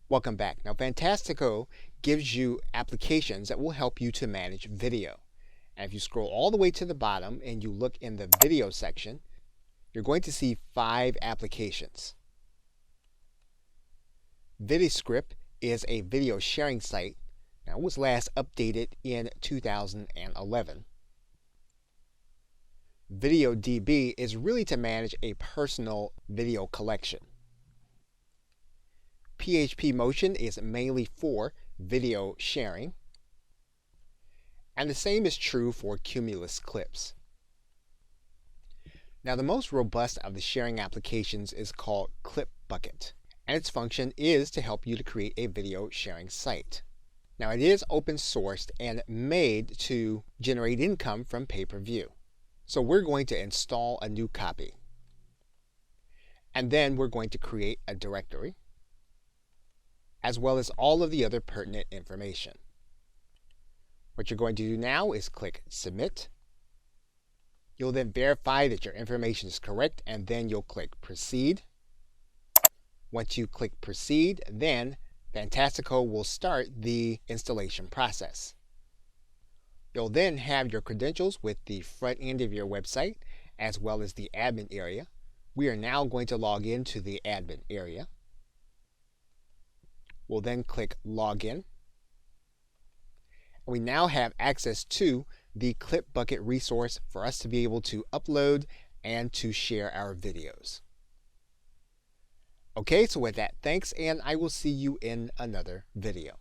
Welcome back. Now, Fantastico gives you applications that will help you to manage video. And if you scroll all the way to the bottom and you look in the video section, you're going to see 5 applications. VideoScript is a video sharing site. Now, it was last updated in 2011. VideoDB is really to manage a personal video collection. PHP Motion is mainly for video sharing. And the same is true for Cumulus Clips. Now, the most robust of the sharing applications is called Clipbucket, and its function is to help you to create a video sharing site. Now, it is open sourced and made to generate income from pay-per-view. So we're going to install a new copy. And then we're going to create a directory, as well as all of the other pertinent information. What you're going to do now is click Submit. You'll then verify that your information is correct, and then you'll click Proceed. Once you click Proceed, then Fantastico will start the installation process. You'll then have your credentials with the front end of your website, as well as the admin area. We are now going to log into the admin area. We'll then click Login. We now have access to the Clipbucket resource for us to be able to upload and to share our videos. Okay, so with that, thanks, and I will see you in another video.